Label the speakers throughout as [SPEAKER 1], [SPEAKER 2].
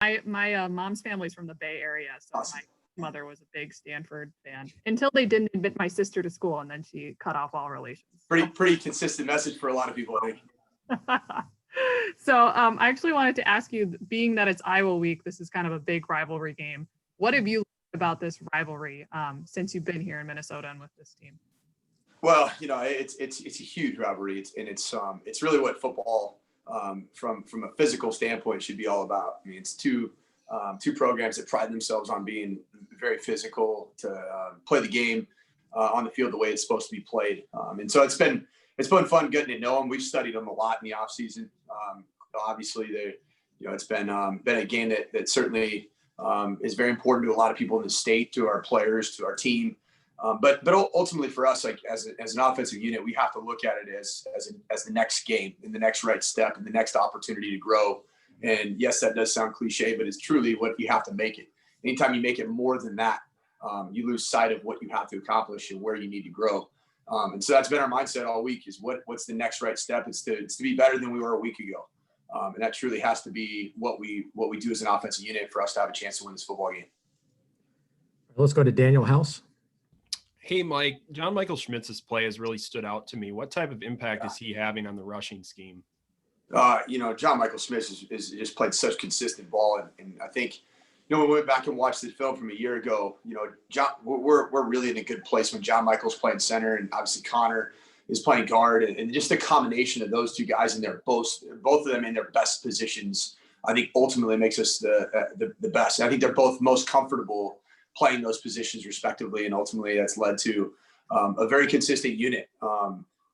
[SPEAKER 1] My mom's family's from the Bay Area, so
[SPEAKER 2] Awesome.
[SPEAKER 1] my mother was a big Stanford fan until they didn't admit my sister to school, and then she cut off all relations.
[SPEAKER 2] Pretty consistent message for a lot of people, I think.
[SPEAKER 1] So I actually wanted to ask you, being that it's Iowa week, this is kind of a big rivalry game. What have you learned about this rivalry since you've been here in Minnesota and with this team?
[SPEAKER 2] Well, it's a huge rivalry. It's really what football from a physical standpoint should be all about. I mean, it's two programs that pride themselves on being very physical to play the game on the field the way it's supposed to be played. And so it's been fun getting to know them. We've studied them a lot in the off season. Obviously, it's been a game that certainly is very important to a lot of people in the state, to our players, to our team. But ultimately for us, like as an offensive unit, we have to look at it as the next game and the next right step and the next opportunity to grow. And yes, that does sound cliche, but it's truly what you have to make it. Anytime you make it more than that, you lose sight of what you have to accomplish and where you need to grow. And so that's been our mindset all week, is what's the next right step? It's to be better than we were a week ago. And that truly has to be what we do as an offensive unit for us to have a chance to win this football game.
[SPEAKER 3] Let's go to Daniel House.
[SPEAKER 4] Hey, Mike, John Michael Schmitz's play has really stood out to me. What type of impact is he having on the rushing scheme?
[SPEAKER 2] John Michael Smith is just played such consistent ball. And I think, when we went back and watched the film from a year ago, John, we're really in a good place when John Michael's playing center, and obviously Connor is playing guard, and just the combination of those two guys, and they're both of them in their best positions, I think ultimately makes us the best. And I think they're both most comfortable playing those positions respectively, and ultimately that's led to a very consistent unit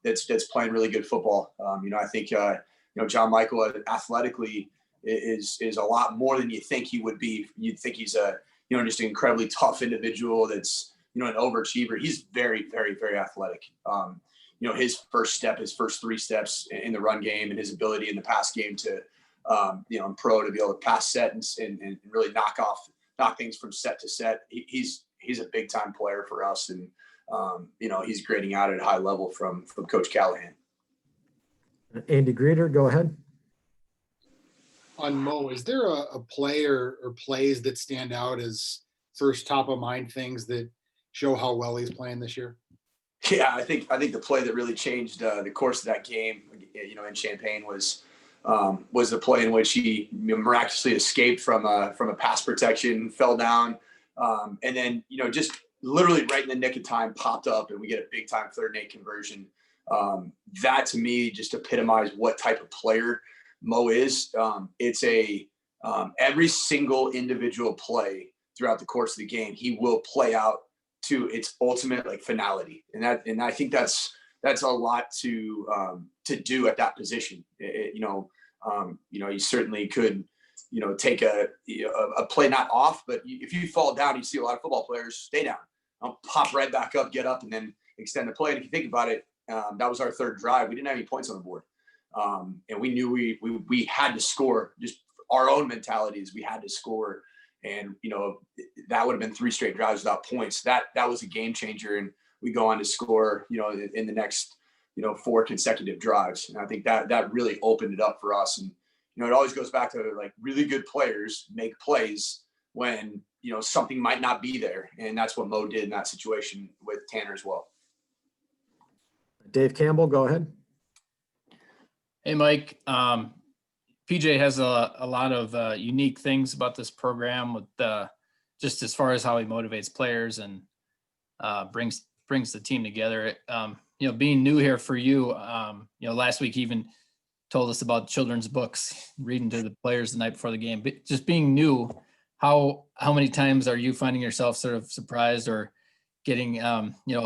[SPEAKER 2] that's playing really good football. I think John Michael athletically is a lot more than you think he would be. You'd think he's just an incredibly tough individual that's an overachiever. He's very, very, very athletic. His first 3 steps in the run game, and his ability in the pass game to in pro to be able to pass set and really knock things from set to set. He's a big time player for us, and he's grading out at a high level from Coach Callahan.
[SPEAKER 3] Andy Greeter, go ahead.
[SPEAKER 5] On Mo, is there a player or plays that stand out as first top of mind things that show how well he's playing this year?
[SPEAKER 2] Yeah, I think the play that really changed the course of that game, in Champaign was the play in which he miraculously escaped from a pass protection, fell down, and then just literally right in the nick of time popped up, and we get a big time 3rd and 8 conversion. That to me just epitomized what type of player Mo is. It's every single individual play throughout the course of the game, he will play out to its ultimate finality, and I think that's a lot to do at that position. You certainly could take a play not off, but if you fall down, you see a lot of football players stay down, pop right back up, get up, and then extend the play. And if you think about it, that was our 3rd drive. We didn't have any points on the board, and we knew we had to score. Just our own mentality is we had to score. And, that would have been 3 straight drives without points. That was a game changer. And we go on to score, in the next, 4 consecutive drives. And I think that really opened it up for us. And, it always goes back to really good players make plays when, something might not be there. And that's what Mo did in that situation with Tanner as well.
[SPEAKER 3] Dave Campbell, go ahead.
[SPEAKER 6] Hey, Mike. PJ has a lot of unique things about this program with just as far as how he motivates players and brings the team together. Being new here for you, last week he even told us about children's books, reading to the players the night before the game. But just being new, how many times are you finding yourself sort of surprised or getting,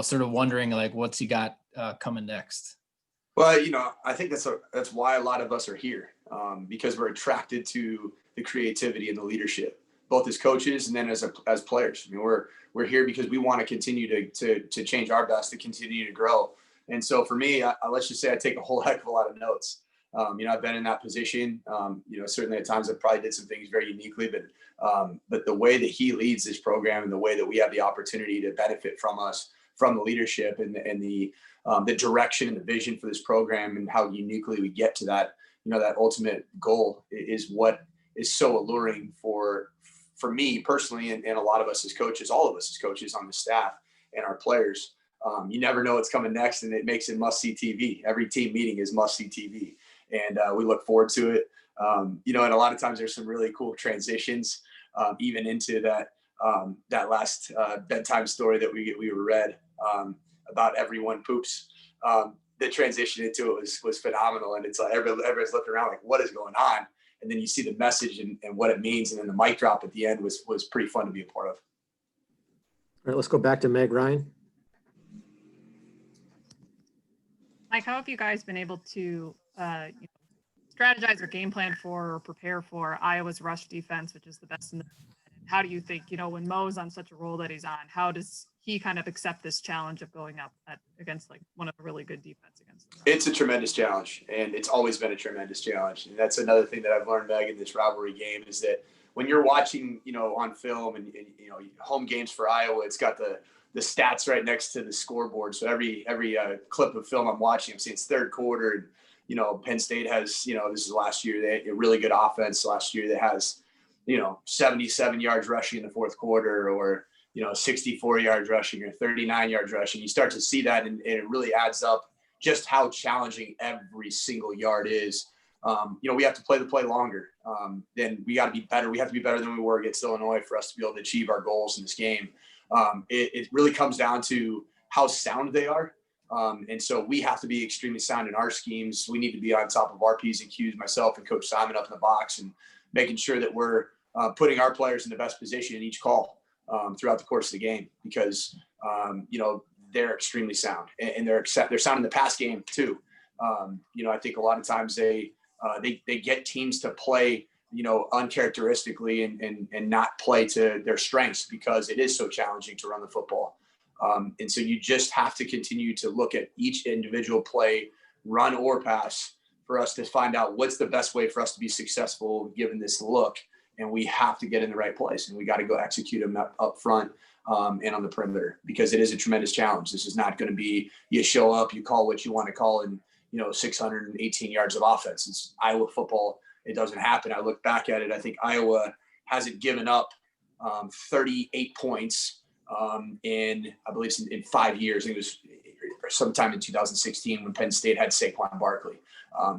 [SPEAKER 6] sort of wondering what's he got coming next?
[SPEAKER 2] Well, I think that's why a lot of us are here, because we're attracted to the creativity and the leadership, both as coaches and then as players. I mean, we're here because we want to continue to change our best, to continue to grow. And so for me, let's just say I take a whole heck of a lot of notes. I've been in that position. Certainly at times I probably did some things very uniquely, but the way that he leads this program and the way that we have the opportunity to benefit from the leadership and the direction and the vision for this program and how uniquely we get to that, that ultimate goal is what is so alluring for me personally, and a lot of us as coaches, all of us as coaches on the staff and our players. You never know what's coming next, and it makes it must-see TV. Every team meeting is must-see TV, and we look forward to it. And a lot of times there's some really cool transitions, even into that last bedtime story that we were read about everyone poops. The transition into it was phenomenal, and it's like everybody's looking around like, what is going on? And then you see the message and what it means, and then the mic drop at the end was pretty fun to be a part of.
[SPEAKER 3] All right, let's go back to Meg Ryan.
[SPEAKER 1] Mike, how have you guys been able to strategize or game plan for or prepare for Iowa's rush defense, which is the best in the league? How do you think, when Mo's on such a roll that he's on, how does he kind of accept this challenge of going up against like one of the really good defense against them?
[SPEAKER 2] It's a tremendous challenge, and it's always been a tremendous challenge. And that's another thing that I've learned, Meg, in this rivalry game is that when you're watching, on film and home games for Iowa, it's got the stats right next to the scoreboard. So every clip of film I'm watching, I'm seeing it's third quarter, and Penn State has, this is last year, they had a really good offense last year that has, 77 yards rushing in the fourth quarter, or 64 yards rushing, or 39 yards rushing. You start to see that, and it really adds up just how challenging every single yard is. We have to play the play longer. Then we got to be better. We have to be better than we were against Illinois for us to be able to achieve our goals in this game. It really comes down to how sound they are. And so we have to be extremely sound in our schemes. We need to be on top of our P's and Q's, myself and Coach Simon up in the box, and making sure that we're putting our players in the best position in each call throughout the course of the game, because they're extremely sound, and they're sound in the pass game too. I think a lot of times they get teams to play uncharacteristically and not play to their strengths, because it is so challenging to run the football. And so you just have to continue to look at each individual play, run or pass, for us to find out what's the best way for us to be successful given this look. And we have to get in the right place, and we got to go execute them up front and on the perimeter, because it is a tremendous challenge. This is not going to be you show up, you call what you want to call, and 618 yards of offense. It's Iowa football. It doesn't happen. I look back at it. I think Iowa hasn't given up 38 points in, I believe, in 5 years. I think it was sometime in 2016 when Penn State had Saquon Barkley.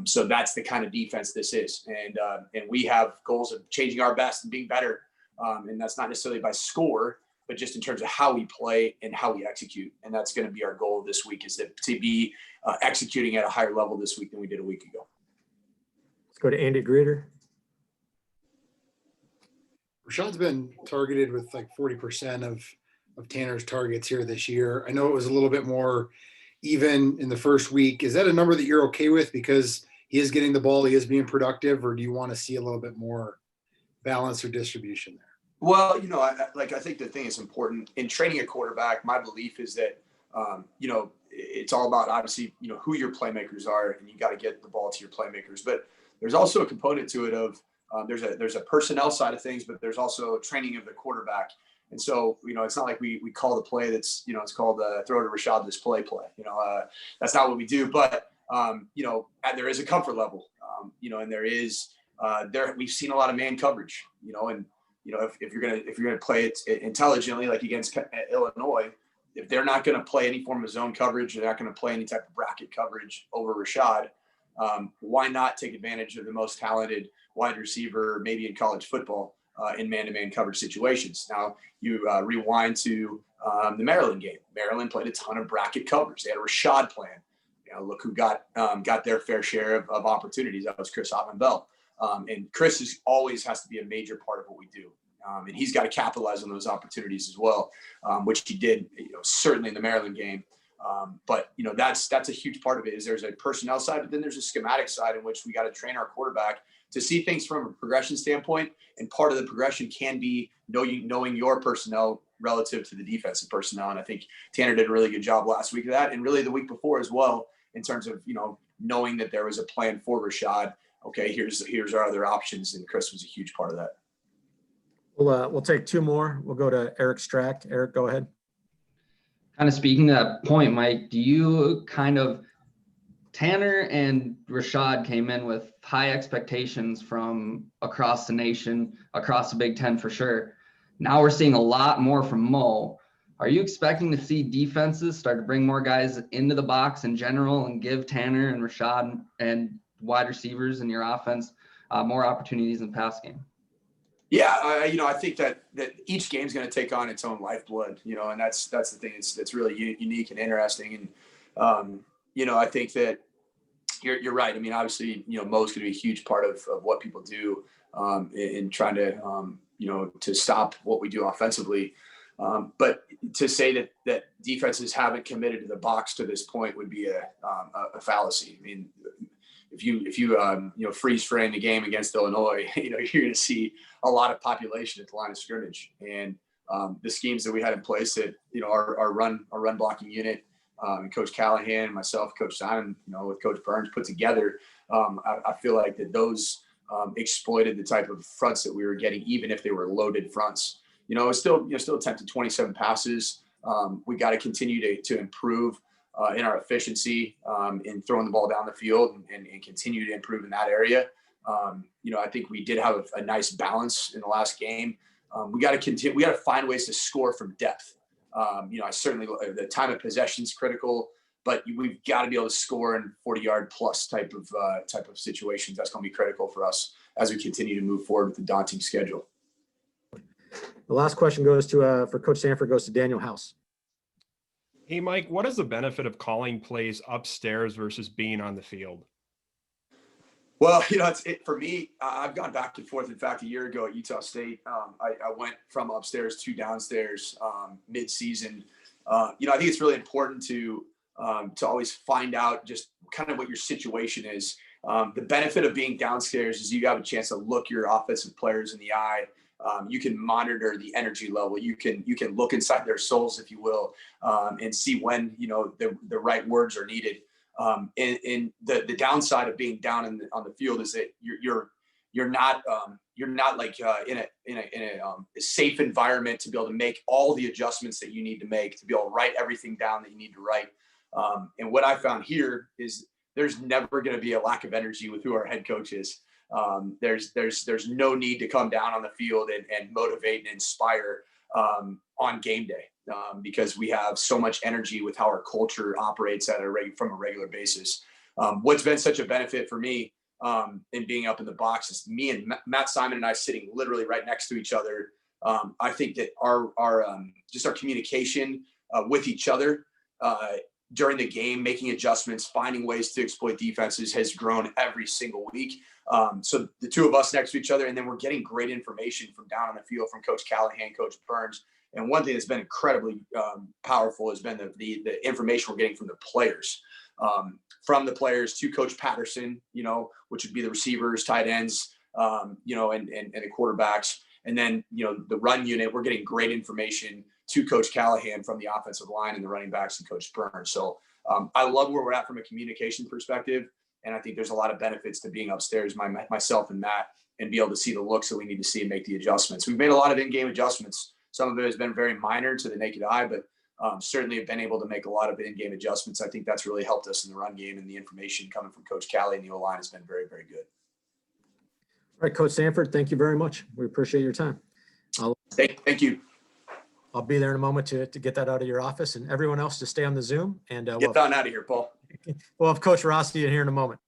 [SPEAKER 2] So that's the kind of defense this is. And we have goals of changing our best and being better. And that's not necessarily by score, but just in terms of how we play and how we execute. And that's going to be our goal this week, is to be executing at a higher level this week than we did a week ago.
[SPEAKER 3] Let's go to Andy Greeter.
[SPEAKER 5] Rashad's been targeted with like 40% of Tanner's targets here this year. I know it was a little bit more even in the first week. Is that a number that you're okay with because he is getting the ball, he is being productive, or do you want to see a little bit more balance or distribution there?
[SPEAKER 2] Well, I think the thing is important in training a quarterback. My belief is that, it's all about obviously, who your playmakers are, and you got to get the ball to your playmakers. But there's also a component to it of there's a personnel side of things, but there's also training of the quarterback. And so, it's not like we call the play that's, it's called throw to Rashad this play. That's not what we do. But, there is a comfort level, and there is we've seen a lot of man coverage, and, if you're going to play it intelligently, like against Illinois, if they're not going to play any form of zone coverage, they're not going to play any type of bracket coverage over Rashad, why not take advantage of the most talented wide receiver, maybe in college football, in man-to-man coverage situations? Now you rewind to the Maryland game. Maryland played a ton of bracket coverage. They had a Rashad plan. Look who got their fair share of opportunities. That was Chris Ottman-Bell. And Chris always has to be a major part of what we do. And he's got to capitalize on those opportunities as well, which he did, certainly in the Maryland game. But that's a huge part of it. Is there's a personnel side, but then there's a schematic side in which we got to train our quarterback to see things from a progression standpoint. And part of the progression can be knowing your personnel relative to the defensive personnel. And I think Tanner did a really good job last week of that, and really the week before as well, in terms of knowing that there was a plan for Rashad. Okay, here's our other options, and Chris was a huge part of that.
[SPEAKER 3] We'll take two more. We'll go to Eric Strack. Eric, go ahead.
[SPEAKER 7] Kind of speaking to that point, Mike, do you kind of Tanner and Rashad came in with high expectations from across the nation, across the Big Ten for sure. Now we're seeing a lot more from Mo. Are you expecting to see defenses start to bring more guys into the box in general and give Tanner and Rashad and wide receivers in your offense more opportunities in the pass game?
[SPEAKER 2] Yeah, I think that each game's going to take on its own lifeblood, and that's the thing. It's really unique and interesting. And, I think that you're right. I mean, obviously, Mo's going to be a huge part of what people do in trying to, to stop what we do offensively. But to say that defenses haven't committed to the box to this point would be a fallacy. I mean, if you freeze frame the game against Illinois, you're going to see a lot of population at the line of scrimmage, and the schemes that we had in place that our run blocking unit, and Coach Callahan, myself, Coach Simon, with Coach Burns put together, I feel like that those exploited the type of fronts that we were getting, even if they were loaded fronts. Still attempted 27 passes. We got to continue to improve in our efficiency in throwing the ball down the field and continue to improve in that area. I think we did have a nice balance in the last game. We got to continue. We got to find ways to score from depth. I certainly, the time of possession is critical, but we've got to be able to score in 40-yard plus type of situations. That's going to be critical for us as we continue to move forward with the daunting schedule.
[SPEAKER 3] The last question goes to for Coach Sanford, goes to Daniel House.
[SPEAKER 4] Hey, Mike, what is the benefit of calling plays upstairs versus being on the field?
[SPEAKER 2] Well, for me, I've gone back and forth. In fact, a year ago at Utah State, I went from upstairs to downstairs mid-season. I think it's really important to always find out just kind of what your situation is. The benefit of being downstairs is you have a chance to look your offensive players in the eye. You can monitor the energy level. You can look inside their souls, if you will, and see when the right words are needed. And the downside of being down on the field is that you're not like in a safe environment to be able to make all the adjustments that you need to make, to be able to write everything down that you need to write. And what I found here is there's never going to be a lack of energy with who our head coach is. There's no need to come down on the field and motivate and inspire on game day, because we have so much energy with how our culture operates from a regular basis. What's been such a benefit for me in being up in the box is me and Matt Simon and I sitting literally right next to each other. I think that our communication with each other during the game, making adjustments, finding ways to exploit defenses has grown every single week. So the two of us next to each other, and then we're getting great information from down on the field from Coach Callahan, Coach Burns. And one thing that's been incredibly powerful has been the information we're getting from the players. From the players to Coach Patterson, which would be the receivers, tight ends, and the quarterbacks. And then, the run unit, we're getting great information to Coach Callahan from the offensive line and the running backs and Coach Burns. So I love where we're at from a communication perspective. And I think there's a lot of benefits to being upstairs, myself and Matt, and be able to see the looks that we need to see and make the adjustments. We've made a lot of in-game adjustments. Some of it has been very minor to the naked eye, but certainly have been able to make a lot of in-game adjustments. I think that's really helped us in the run game, and the information coming from Coach Callie and the O-line has been very, very good.
[SPEAKER 3] All right, Coach Sanford, thank you very much. We appreciate your time.
[SPEAKER 2] Thank you.
[SPEAKER 3] I'll be there in a moment to get that out of your office, and everyone else to stay on the Zoom. And
[SPEAKER 2] Get on out of here, Paul.
[SPEAKER 3] We'll have Coach Rossi in here in a moment.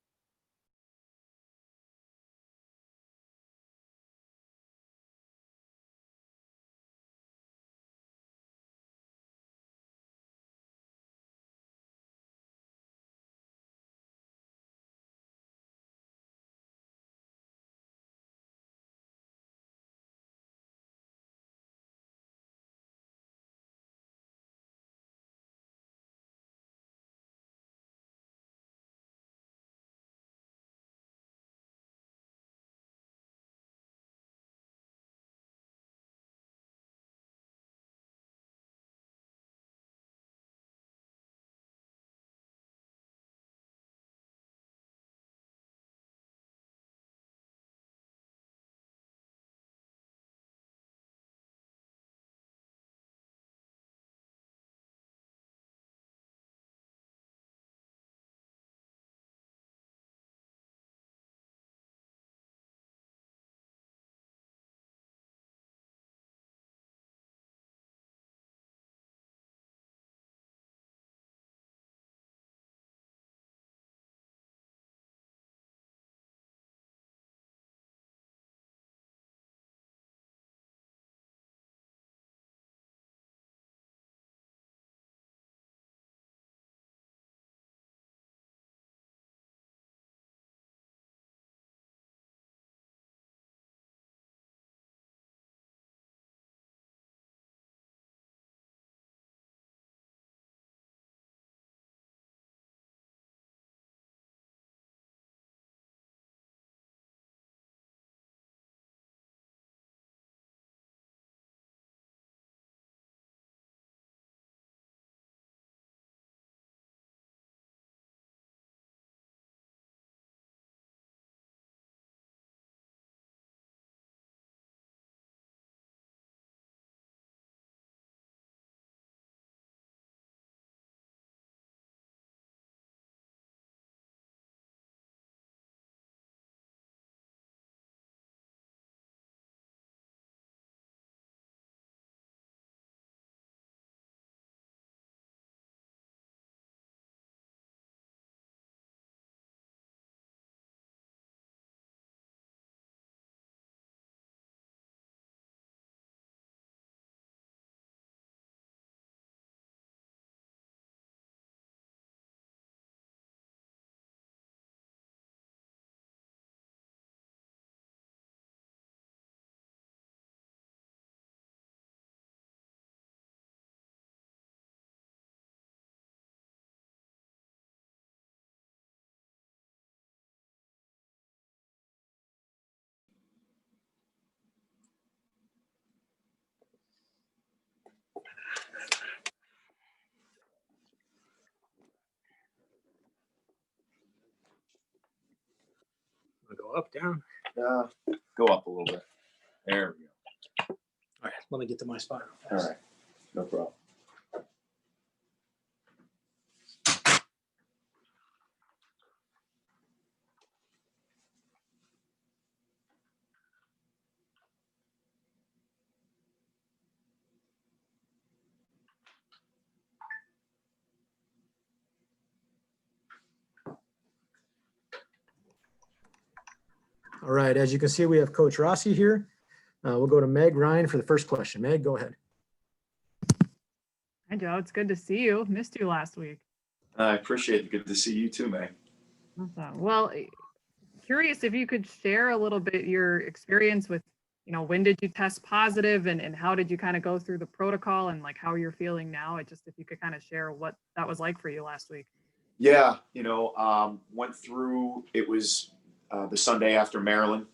[SPEAKER 3] Go up, down.
[SPEAKER 8] Go up a little bit. There we go.
[SPEAKER 3] All right, let me get to my spot.
[SPEAKER 8] All right. No problem.
[SPEAKER 3] All right, as you can see, we have Coach Rossi here. We'll go to Meg Ryan for the first question. Meg, go ahead.
[SPEAKER 1] Hi, Joe. It's good to see you. Missed you last week.
[SPEAKER 8] I appreciate it. Good to see you too, Meg.
[SPEAKER 1] Awesome. Well, curious if you could share a little bit your experience with, when did you test positive and how did you kind of go through the protocol and like how you're feeling now? If you could kind of share what that was like for you last week.
[SPEAKER 8] Yeah, went through, it was the Sunday after Maryland,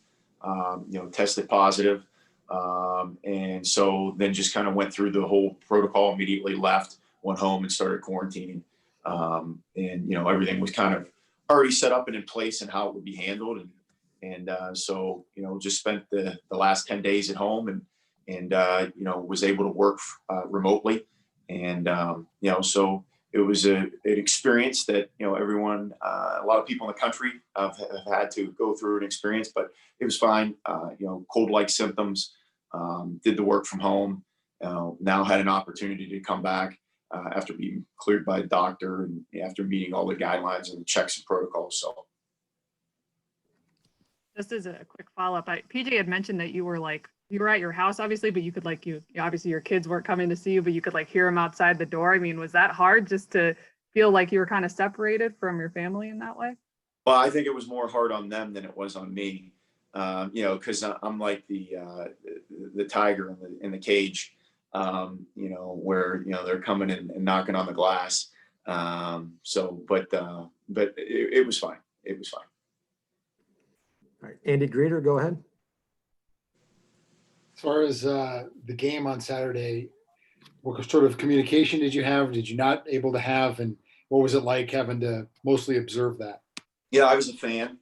[SPEAKER 8] tested positive. And so then just kind of went through the whole protocol, immediately left, went home and started quarantining. Everything was kind of already set up and in place and how it would be handled. So just spent the last 10 days at home and was able to work remotely. So it was an experience that, everyone, a lot of people in the country have had to go through an experience, but it was fine. Cold-like symptoms, did the work from home, now had an opportunity to come back after being cleared by a doctor and after meeting all the guidelines and the checks and protocols. So.
[SPEAKER 1] Just as a quick follow-up, PJ had mentioned that you were at your house, obviously, but you could obviously your kids weren't coming to see you, but you could hear them outside the door. I mean, was that hard just to feel like you were kind of separated from your family in that way?
[SPEAKER 8] Well, I think it was more hard on them than it was on me, because I'm like the tiger in the cage, where, they're coming in and knocking on the glass. But it was fine. It was fine.
[SPEAKER 3] All right, Andy Greeter, go ahead.
[SPEAKER 5] As far as the game on Saturday, what sort of communication did you have? Did you not able to have? And what was it like having to mostly observe that?
[SPEAKER 8] Yeah, I was a fan.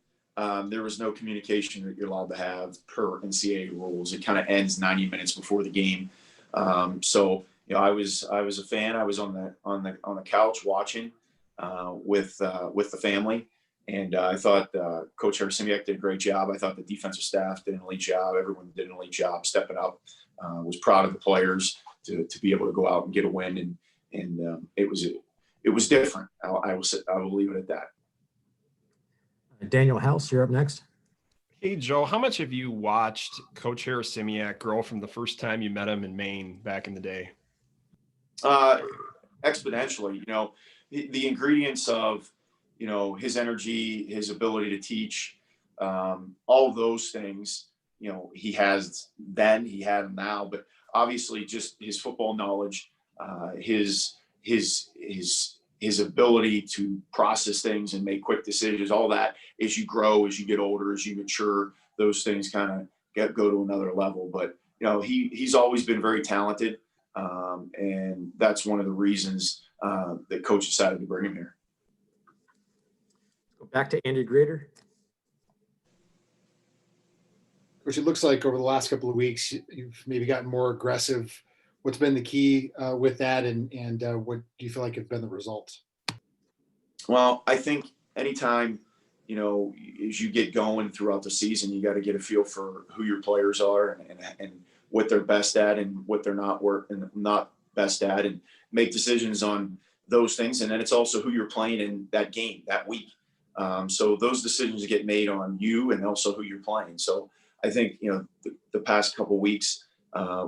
[SPEAKER 8] There was no communication that you're allowed to have per NCAA rules. It kind of ends 90 minutes before the game. I was a fan. I was on the couch watching with the family. And I thought Coach Harasimiak did a great job. I thought the defensive staff did an elite job. Everyone did an elite job stepping up. Was proud of the players to be able to go out and get a win. And it was different. I will leave it at that.
[SPEAKER 3] Daniel House, you're up next.
[SPEAKER 4] Hey, Joe, how much have you watched Coach Harasimiak grow from the first time you met him in Maine back in the day?
[SPEAKER 8] Exponentially. The ingredients of his energy, his ability to teach, all of those things, he has then, he had them now, but obviously just his football knowledge, his ability to process things and make quick decisions, all that as you grow, as you get older, as you mature, those things kind of go to another level. But, he's always been very talented. And that's one of the reasons that coach decided to bring him here.
[SPEAKER 3] Go back to Andy Greeter.
[SPEAKER 5] Which it looks like over the last couple of weeks, you've maybe gotten more aggressive. What's been the key with that, and what do you feel like have been the results?
[SPEAKER 8] Well, I think anytime, as you get going throughout the season, you got to get a feel for who your players are and what they're best at and what they're not best at, and make decisions on those things. And then it's also who you're playing in that game that week. So those decisions get made on you and also who you're playing. So I think, the past couple of weeks,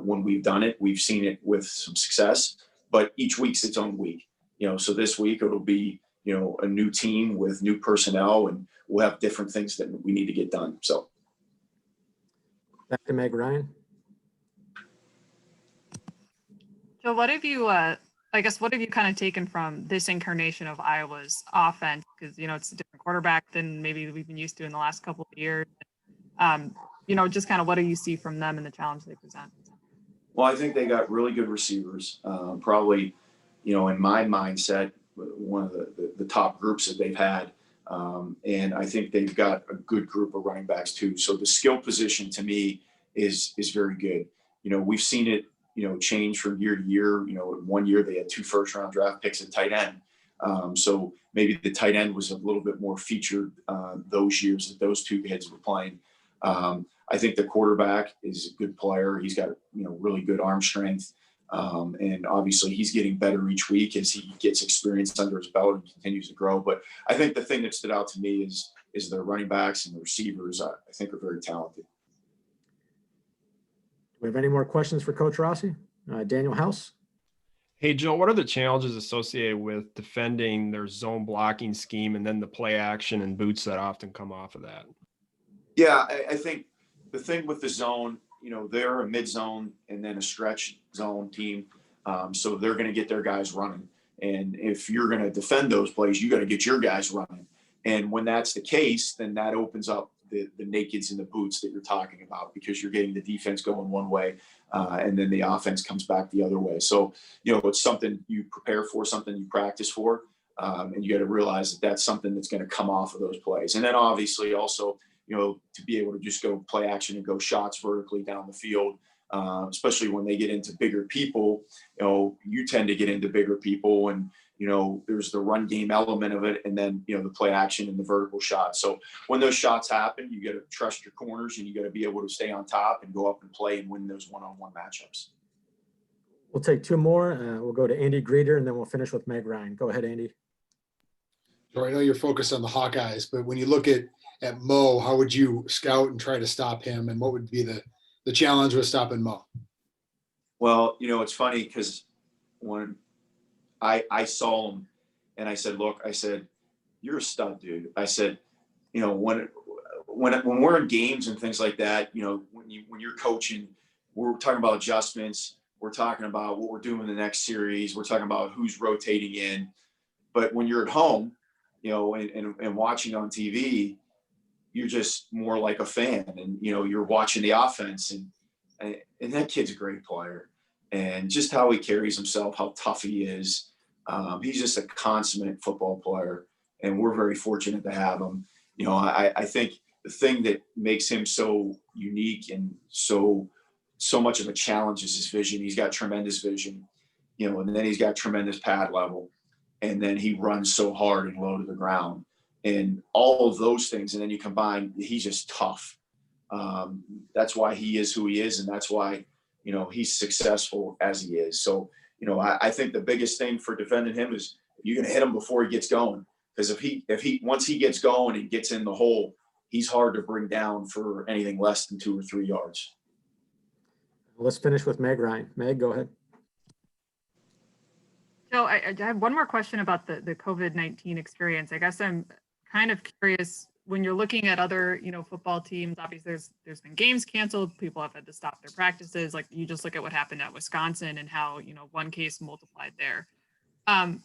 [SPEAKER 8] when we've done it, we've seen it with some success, but each week's its own week, so this week it'll be, a new team with new personnel, and we'll have different things that we need to get done. So
[SPEAKER 3] back to Meg Ryan.
[SPEAKER 1] So what have you, what have you kind of taken from this incarnation of Iowa's offense? Because, it's a different quarterback than maybe we've been used to in the last couple of years. Just kind of what do you see from them and the challenge they present?
[SPEAKER 8] Well, I think they got really good receivers. Probably, in my mindset, one of the top groups that they've had. And I think they've got a good group of running backs too. So the skill position to me is very good. We've seen it, change from year to year. One year they had 2 first-round draft picks at tight end. So maybe the tight end was a little bit more featured those years that those 2 kids were playing. I think the quarterback is a good player. He's got, really good arm strength. And obviously he's getting better each week as he gets experience under his belt and continues to grow. But I think the thing that stood out to me is the running backs and the receivers, I think are very talented.
[SPEAKER 3] Do we have any more questions for Coach Rossi? Daniel House?
[SPEAKER 4] Hey, Joe, what are the challenges associated with defending their zone blocking scheme and then the play action and boots that often come off of that?
[SPEAKER 8] Yeah, I think the thing with the zone, they're a mid zone and then a stretch zone team. So they're going to get their guys running. And if you're going to defend those plays, you got to get your guys running. And when that's the case, then that opens up the nakeds and the boots that you're talking about, because you're getting the defense going one way and then the offense comes back the other way. So, it's something you prepare for, something you practice for. And you got to realize that that's something that's going to come off of those plays. And then obviously also, to be able to just go play action and go shots vertically down the field, especially when they get into bigger people, you tend to get into bigger people and, there's the run game element of it. And then, the play action and the vertical shots. So when those shots happen, you got to trust your corners and you got to be able to stay on top and go up and play and win those one-on-one matchups.
[SPEAKER 3] We'll take 2 more. We'll go to Andy Greeter and then we'll finish with Meg Ryan. Go ahead, Andy.
[SPEAKER 5] So I know you're focused on the Hawkeyes, but when you look at Mo, how would you scout and try to stop him? And what would be the challenge with stopping Mo?
[SPEAKER 8] Well, it's funny because when I saw him and I said, look, you're a stud, dude. I said, when we're in games and things like that, when you're coaching, we're talking about adjustments. We're talking about what we're doing in the next series. We're talking about who's rotating in. But when you're at home, and watching on TV, you're just more like a fan and, you're watching the offense and that kid's a great player and just how he carries himself, how tough he is. He's just a consummate football player and we're very fortunate to have him. I think the thing that makes him so unique and so much of a challenge is his vision. He's got tremendous vision, and then he's got tremendous pad level. And then he runs so hard and low to the ground and all of those things. And then you combine, he's just tough. That's why he is who he is. And that's why, he's successful as he is. So, I think the biggest thing for defending him is you're going to hit him before he gets going. Because once he gets going and gets in the hole, he's hard to bring down for anything less than 2 or 3 yards.
[SPEAKER 3] Let's finish with Meg Ryan. Meg, go ahead.
[SPEAKER 1] Joe, I have one more question about the COVID-19 experience. I guess I'm kind of curious when you're looking at other, football teams. Obviously, there's been games canceled. People have had to stop their practices. Like you just look at what happened at Wisconsin and how one case multiplied there. Tell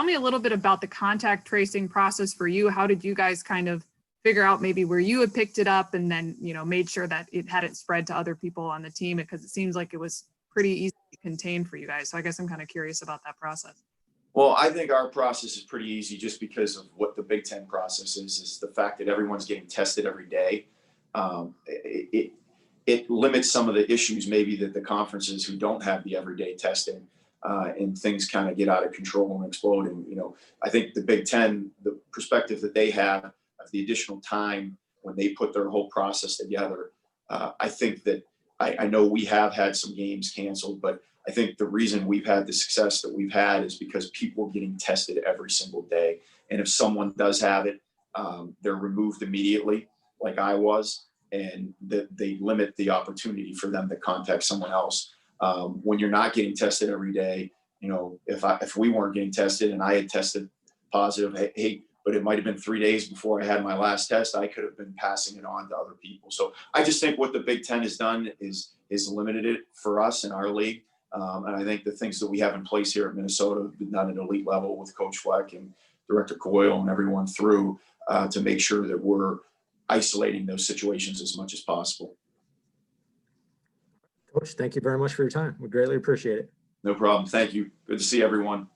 [SPEAKER 1] me a little bit about the contact tracing process for you. How did you guys kind of figure out maybe where you had picked it up and then made sure that it hadn't spread to other people on the team? Because it seems like it was pretty easily contained for you guys. So I guess I'm kind of curious about that process.
[SPEAKER 8] Well, I think our process is pretty easy just because of what the Big Ten process is the fact that everyone's getting tested every day. It limits some of the issues maybe that the conferences who don't have the everyday testing and things kind of get out of control and explode. And, I think the Big Ten, the perspective that they have of the additional time when they put their whole process together, I think that I know we have had some games canceled, but I think the reason we've had the success that we've had is because people are getting tested every single day. And if someone does have it, they're removed immediately, like I was, and they limit the opportunity for them to contact someone else. When you're not getting tested every day, if we weren't getting tested and I had tested positive, hey, but it might have been 3 days before I had my last test, I could have been passing it on to other people. So I just think what the Big Ten has done is limited it for us in our league. And I think the things that we have in place here at Minnesota have been done at elite level with Coach Fleck and Director Coyle and everyone through to make sure that we're isolating those situations as much as possible.
[SPEAKER 3] Coach, thank you very much for your time. We greatly appreciate it.
[SPEAKER 8] No problem. Thank you. Good to see everyone.